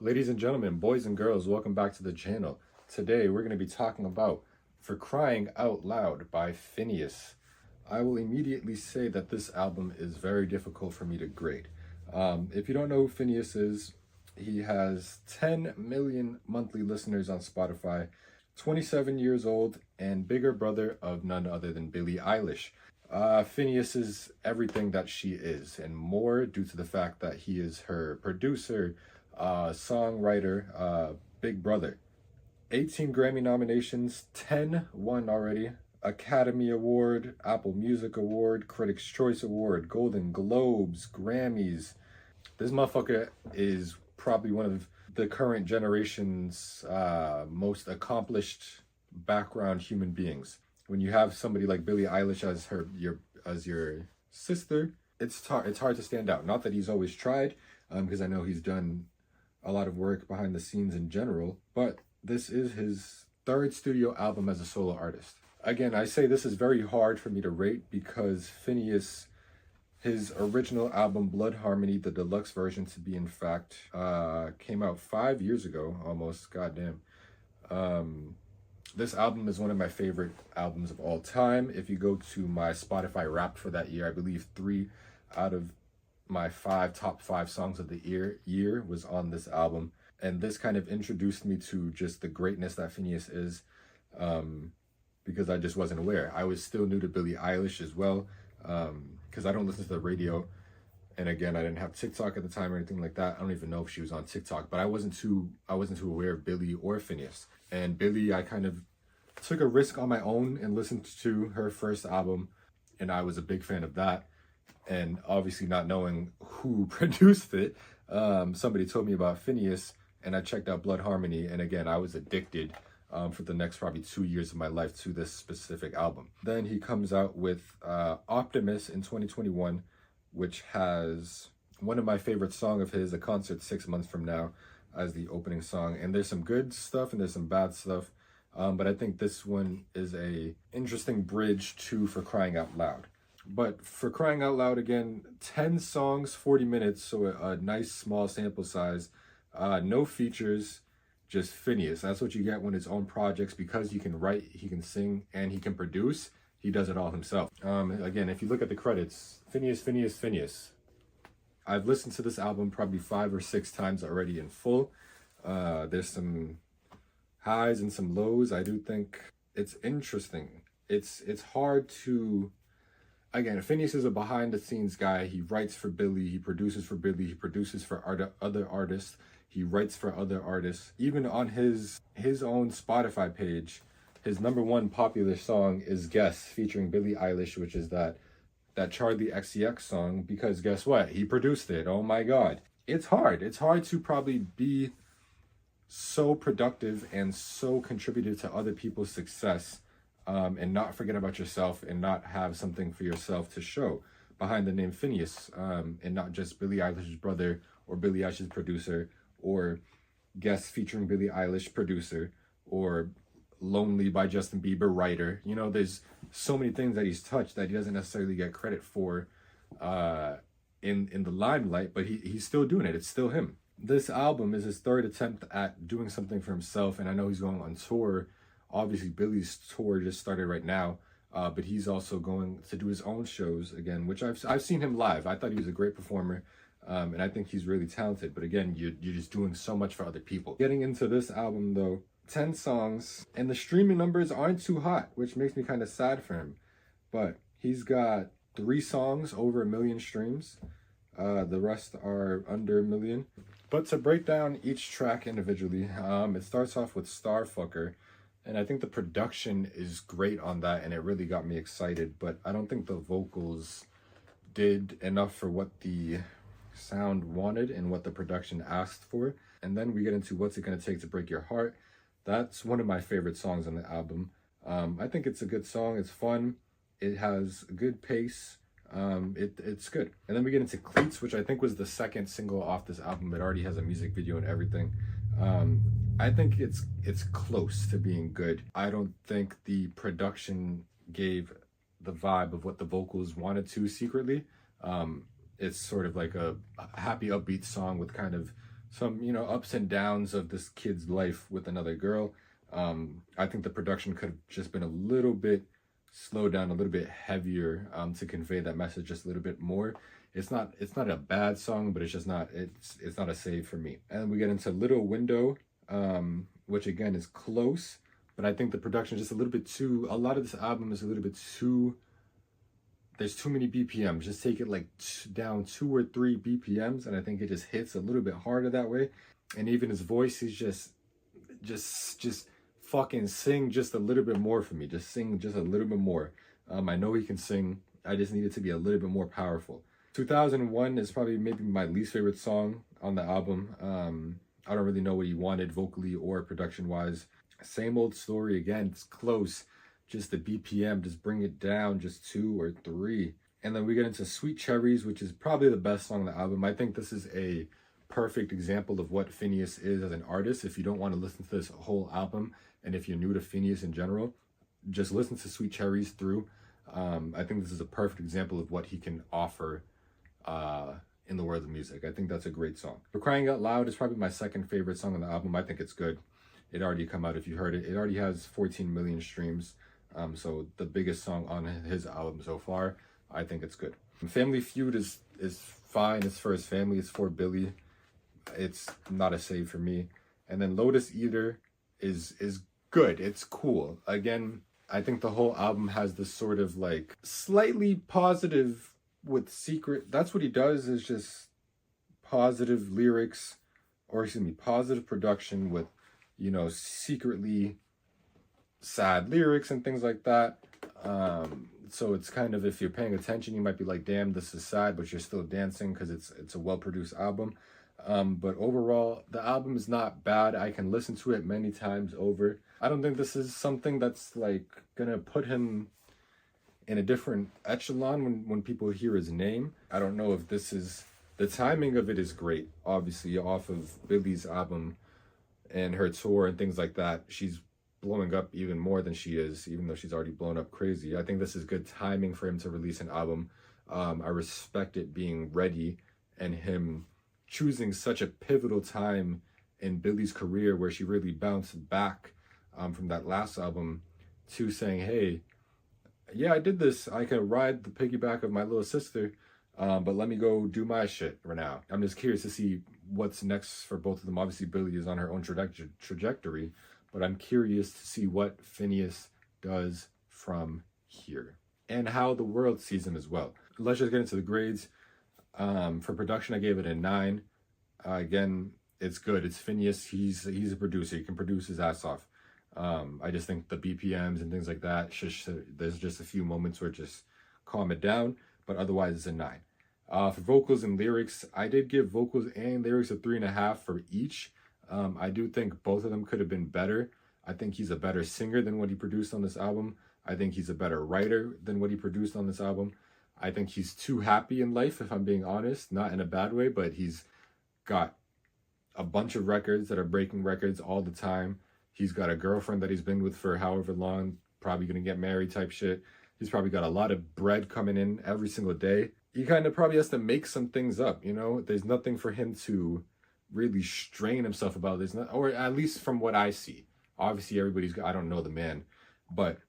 Ladies and gentlemen, boys and girls, welcome back to the channel. Today we're going to be talking about For Crying Out Loud by FINNEAS. I will immediately say that this album is very difficult for me to grade. If you don't know who FINNEAS is, he has 10 million monthly listeners on Spotify, 27 years old, and bigger brother of none other than Billie Eilish. FINNEAS is everything that she is and more due to the fact that he is her producer, songwriter, big brother. 18 Grammy nominations, 10 won already. Academy Award, Apple Music Award, Critics' Choice Award, Golden Globes, Grammys. This motherfucker is probably one of the current generation's most accomplished background human beings. When you have somebody like Billie Eilish as your sister, it's hard to stand out. Not that he's always tried, because I know he's done a lot of work behind the scenes in general, but this is his third studio album as a solo artist. Again, I say this is very hard for me to rate because FINNEAS, his original album Blood Harmony, the deluxe version to be in fact, came out 5 years ago almost. Goddamn. This album is one of my favorite albums of all time. If you go to my Spotify Wrapped for that year, I believe 3 out of my top 5 songs of the year was on this album. And this kind of introduced me to just the greatness that FINNEAS is, because I just wasn't aware. I was still new to Billie Eilish as well, because I don't listen to the radio. And again, I didn't have TikTok at the time or anything like that. I don't even know if she was on TikTok, but I wasn't too aware of Billie or FINNEAS. And Billie, I kind of took a risk on my own and listened to her first album, and I was a big fan of that. And obviously not knowing who produced it, somebody told me about FINNEAS, and I checked out Blood Harmony, and again, I was addicted for the next probably 2 years of my life to this specific album. Then he comes out with Optimus in 2021, which has one of my favorite songs of his, A Concert 6 Months From Now, as the opening song. And there's some good stuff and there's some bad stuff, but I think this one is a interesting bridge to For Crying Out Loud. But For Crying Out Loud, again, 10 songs, 40 minutes, so a nice small sample size. No features, just FINNEAS. That's what you get when his own projects, because he can write, he can sing, and he can produce. He does it all himself. Again, if you look at the credits, FINNEAS, FINNEAS, FINNEAS. I've listened to this album probably 5 or 6 times already in full. There's some highs and some lows. I do think it's interesting. It's hard to... Again, FINNEAS is a behind-the-scenes guy. He writes for Billie, he produces for Billie, he produces for other artists, he writes for other artists. Even on his own Spotify page, his #1 popular song is Guess, featuring Billie Eilish, which is that Charlie XCX song, because guess what? He produced it. Oh my God. It's hard. It's hard to probably be so productive and so contributive to other people's success, and not forget about yourself and not have something for yourself to show behind the name FINNEAS, and not just Billie Eilish's brother or Billie Eilish's producer, or Guest featuring Billie Eilish producer, or Lonely by Justin Bieber writer. You know, there's so many things that he's touched that he doesn't necessarily get credit for in the limelight, but he's still doing it. It's still him. This album is his third attempt at doing something for himself, and I know he's going on tour. Obviously, Billie's tour just started right now, but he's also going to do his own shows again, which I've seen him live. I thought he was a great performer, and I think he's really talented. But again, you're just doing so much for other people. Getting into this album though, 10 songs, and the streaming numbers aren't too hot, which makes me kind of sad for him. But he's got 3 songs over 1 million streams. The rest are under 1 million. But to break down each track individually, it starts off with Starfucker. And I think the production is great on that, and it really got me excited. But I don't think the vocals did enough for what the sound wanted and what the production asked for. And then we get into What's It Gonna Take to Break Your Heart. That's one of my favorite songs on the album. I think it's a good song. It's fun. It has a good pace. It's good. And then we get into Cleats, which I think was the second single off this album. It already has a music video and everything. I think it's close to being good. I don't think the production gave the vibe of what the vocals wanted to secretly. It's sort of like a happy, upbeat song with kind of some, you know, ups and downs of this kid's life with another girl. I think the production could have just been a little bit slowed down, a little bit heavier, to convey that message just a little bit more. It's not a bad song, but it's just not, it's not a save for me. And we get into Little Window, which again is close, but I think the production is just a little bit too, a lot of this album is a little bit too, there's too many BPMs. Just take it like down 2 or 3 BPMs, and I think it just hits a little bit harder that way. And even his voice, he's just fucking sing just a little bit more for me. Just sing just a little bit more. I know he can sing. I just need it to be a little bit more powerful. 2001 is probably maybe my least favorite song on the album. I don't really know what he wanted vocally or production wise. Same old story again. It's close. Just the BPM, just bring it down just 2 or 3. And then we get into Sweet Cherries, which is probably the best song on the album. I think this is a perfect example of what FINNEAS is as an artist. If you don't want to listen to this whole album, and if you're new to FINNEAS in general, just listen to Sweet Cherries through. I think this is a perfect example of what he can offer in the world of music. I think that's a great song. For Crying Out Loud is probably my second favorite song on the album. I think it's good. It already come out, if you heard it. It already has 14 million streams. So the biggest song on his album so far. I think it's good. Family Feud is fine. It's for his family. It's for Billy. It's not a save for me. And then Lotus Eater is good. It's cool. Again, I think the whole album has this sort of like slightly positive with secret. That's what he does, is just positive lyrics, or excuse me, positive production with, you know, secretly sad lyrics and things like that. So it's kind of, if you're paying attention, you might be like, damn, this is sad, but you're still dancing because it's a well-produced album. But overall, the album is not bad. I can listen to it many times over. I don't think this is something that's like gonna put him in a different echelon when people hear his name. I don't know if this is, the timing of it is great. Obviously, off of Billy's album and her tour and things like that, she's blowing up even more than she is, even though she's already blown up crazy. I think this is good timing for him to release an album. I respect it being ready, and him choosing such a pivotal time in Billy's career where she really bounced back from that last album to saying, hey, yeah, I did this. I can ride the piggyback of my little sister, but let me go do my shit right now. I'm just curious to see what's next for both of them. Obviously, Billy is on her own trajectory, but I'm curious to see what FINNEAS does from here and how the world sees him as well. Let's just get into the grades. For production, I gave it a 9. Again, it's good. It's FINNEAS. He's a producer. He can produce his ass off. I just think the BPMs and things like that, there's just a few moments where just calm it down, but otherwise it's a 9. For vocals and lyrics, I did give vocals and lyrics a 3.5 for each. I do think both of them could have been better. I think he's a better singer than what he produced on this album. I think he's a better writer than what he produced on this album. I think he's too happy in life, if I'm being honest, not in a bad way, but he's got a bunch of records that are breaking records all the time. He's got a girlfriend that he's been with for however long, probably going to get married type shit. He's probably got a lot of bread coming in every single day. He kind of probably has to make some things up, you know? There's nothing for him to really strain himself about. There's not, or at least from what I see. Obviously, I don't know the man, but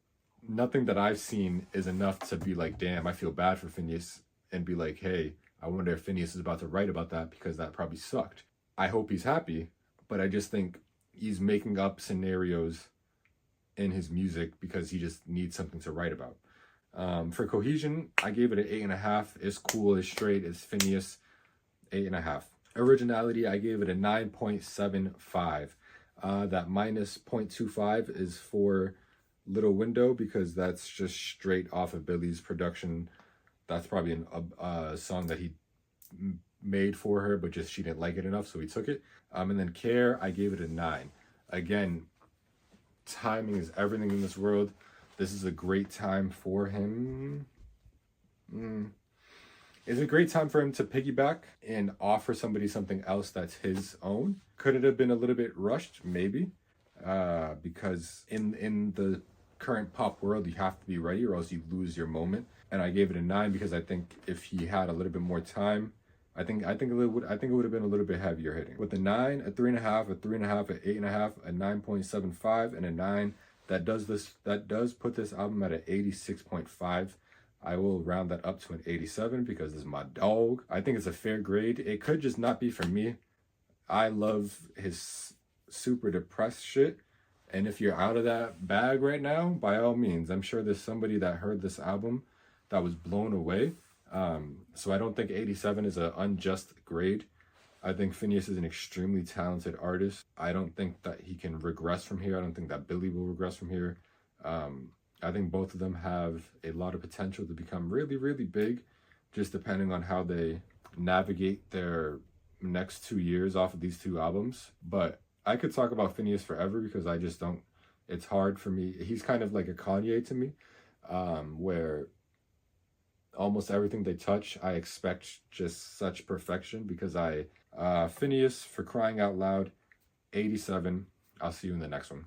nothing that I've seen is enough to be like, damn, I feel bad for FINNEAS, and be like, hey, I wonder if FINNEAS is about to write about that because that probably sucked. I hope he's happy, but I just think he's making up scenarios in his music because he just needs something to write about. For cohesion, I gave it an 8.5. It's cool, it's straight, it's FINNEAS, 8.5. Originality, I gave it a 9.75. That minus 0.25 is for Little Window because that's just straight off of Billy's production. That's probably a song that he made for her, but just she didn't like it enough, so he took it. And then Care, I gave it a 9. Again, timing is everything in this world. This is a great time for him. It's a great time for him to piggyback and offer somebody something else that's his own. Could it have been a little bit rushed? Maybe. Because in the current pop world, you have to be ready or else you lose your moment. And I gave it a 9 because I think if he had a little bit more time, I think it would have been a little bit heavier hitting. With a 9, a 3.5, a 3.5, a 8.5, a 9.75, and a 9, that does put this album at an 86.5. I will round that up to an 87 because this is my dog. I think it's a fair grade. It could just not be for me. I love his super depressed shit. And if you're out of that bag right now, by all means, I'm sure there's somebody that heard this album that was blown away. So I don't think 87 is an unjust grade. I think FINNEAS is an extremely talented artist. I don't think that he can regress from here. I don't think that Billy will regress from here. I think both of them have a lot of potential to become really, really big, just depending on how they navigate their next 2 years off of these two albums. But I could talk about FINNEAS forever because I just don't, it's hard for me. He's kind of like a Kanye to me, where almost everything they touch, I expect just such perfection because FINNEAS, for crying out loud, 87. I'll see you in the next one.